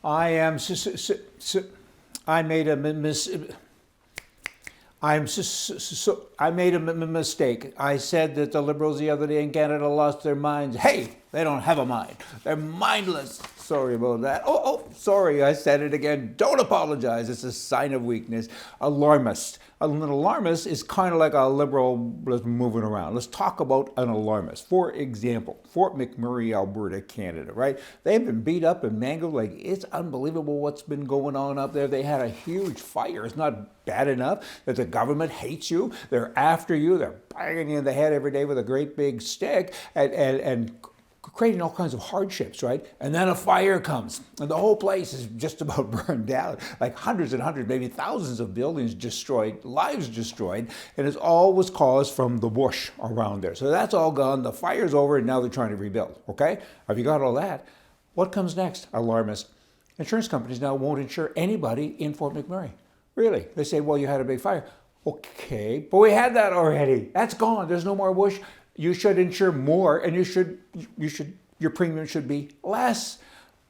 I am. I made a I made a mistake. I said that the Liberals the other day in Canada lost their minds. Hey, they don't have a mind. They're mindless. Sorry about that. Sorry, I said it again. Don't apologize. It's a sign of weakness. Alarmist. An alarmist is kind of like a Liberal moving around. Let's talk about an alarmist. For example, Fort McMurray, Alberta, Canada, right? They've been beat up and mangled. Like, it's unbelievable what's been going on up there. They had a huge fire. It's not bad enough that the government hates you. They're after you. They're banging you in the head every day with a great big stick and creating all kinds of hardships, right? And then a fire comes, and the whole place is just about burned down. Like hundreds and hundreds, maybe thousands of buildings destroyed, lives destroyed, and it's all was caused from the bush around there. So that's all gone. The fire's over, and now they're trying to rebuild, okay? Have you got all that? What comes next? Alarmist. Insurance companies now won't insure anybody in Fort McMurray. Really? They say, well, you had a big fire. Okay, but we had that already. That's gone. There's no more bush. You should insure more, and your premium should be less.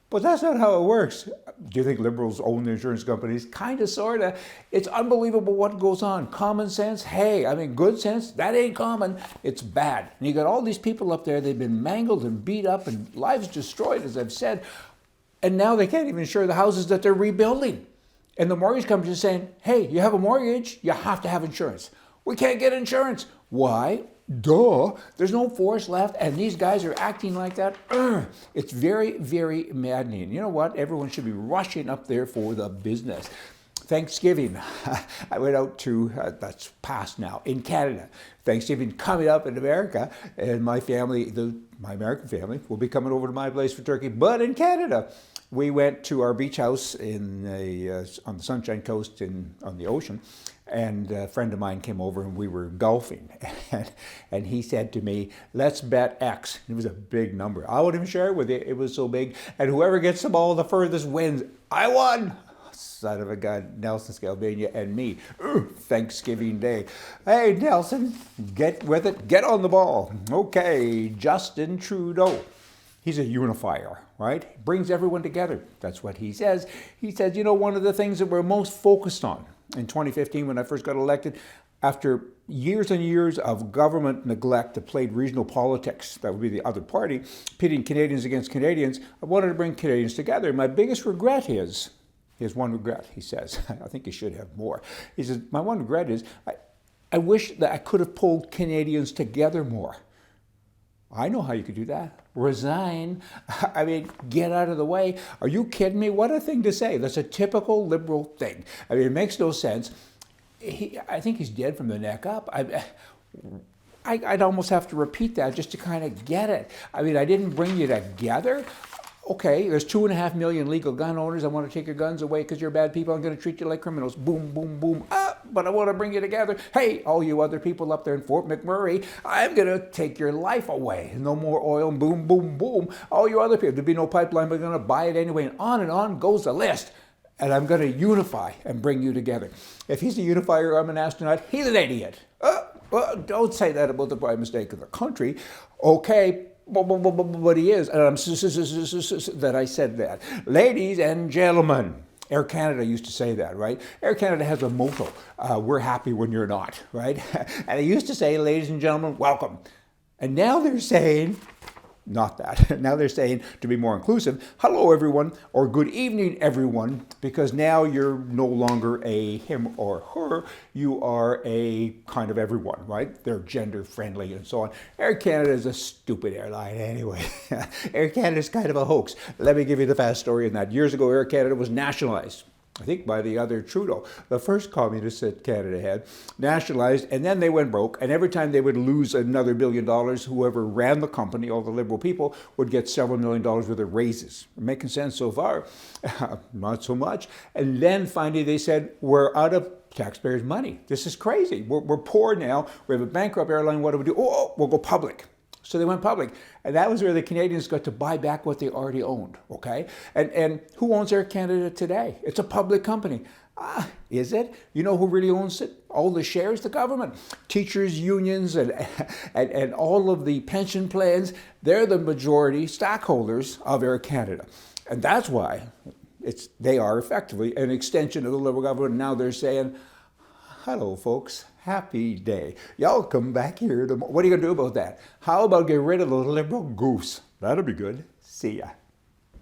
But that's not how it works. Do you think Liberals own the insurance companies? Kind of, sort of. It's unbelievable what goes on. Common sense? Hey, I mean, good sense? That ain't common. It's bad. And you got all these people up there. They've been mangled and beat up and lives destroyed, as I've said. And now they can't even insure the houses that they're rebuilding. And the mortgage company is saying, hey, you have a mortgage, you have to have insurance. We can't get insurance. Why? Duh. There's no force left, and these guys are acting like that. It's very, very maddening. You know what? Everyone should be rushing up there for the business. Thanksgiving, I went out to, that's past now, in Canada. Thanksgiving coming up in America, and my family, my American family, will be coming over to my place for turkey, but in Canada. We went to our beach house on the Sunshine Coast on the ocean, and a friend of mine came over and we were golfing. And he said to me, let's bet X. It was a big number. I won't even share it with you. It was so big. And whoever gets the ball the furthest wins. I won! Son of a gun, Nelson Scalvania and me. Thanksgiving Day. Hey, Nelson, get with it. Get on the ball. Okay, Justin Trudeau. He's a unifier, right? Brings everyone together. That's what he says. He says, you know, one of the things that we're most focused on in 2015 when I first got elected, after years and years of government neglect that played regional politics, that would be the other party, pitting Canadians against Canadians, I wanted to bring Canadians together. My biggest regret is, he has one regret, he says. I think he should have more. He says, my one regret is, I wish that I could have pulled Canadians together more. I know how you could do that. Resign. I mean, get out of the way. Are you kidding me? What a thing to say. That's a typical Liberal thing. I mean, it makes no sense. I think he's dead from the neck up. I'd almost have to repeat that just to kind of get it. I mean, I didn't bring you together. Okay, there's 2.5 million legal gun owners. I want to take your guns away because you're bad people. I'm going to treat you like criminals. Boom, boom, boom. But I want to bring you together. Hey, all you other people up there in Fort McMurray, I'm going to take your life away. No more oil. Boom, boom, boom. All you other people, there'd be no pipeline, but I'm going to buy it anyway. And on goes the list. And I'm going to unify and bring you together. If he's a unifier, I'm an astronaut. He's an idiot. Well, don't say that about the prime mistake of the country. Okay. But he is, and I'm that I said that. Ladies and gentlemen, Air Canada used to say that, right? Air Canada has a motto, we're happy when you're not, right? And they used to say, ladies and gentlemen, welcome. And now they're saying, not that. Now they're saying, to be more inclusive, hello everyone, or good evening everyone, because now you're no longer a him or her, you are a kind of everyone, right? They're gender friendly and so on. Air Canada is a stupid airline anyway. Air Canada is kind of a hoax. Let me give you the fast story on that. Years ago, Air Canada was nationalized. I think by the other Trudeau, the first communist that Canada had, nationalized, and then they went broke, and every time they would lose another $1 billion, whoever ran the company, all the Liberal people, would get several $1 million worth of raises. Making sense so far? Not so much. And then finally they said, we're out of taxpayers' money. This is crazy. We're poor now. We have a bankrupt airline. What do we do? We'll go public. So they went public. And that was where the Canadians got to buy back what they already owned, okay? And who owns Air Canada today? It's a public company. Is it? You know who really owns it? All the shares? The government. Teachers' unions and all of the pension plans, they're the majority stockholders of Air Canada. And that's why they are effectively an extension of the Liberal government. Now they're saying, hello, folks, happy day. Y'all come back here tomorrow. What are you going to do about that? How about get rid of the Liberal goose? That'll be good. See ya.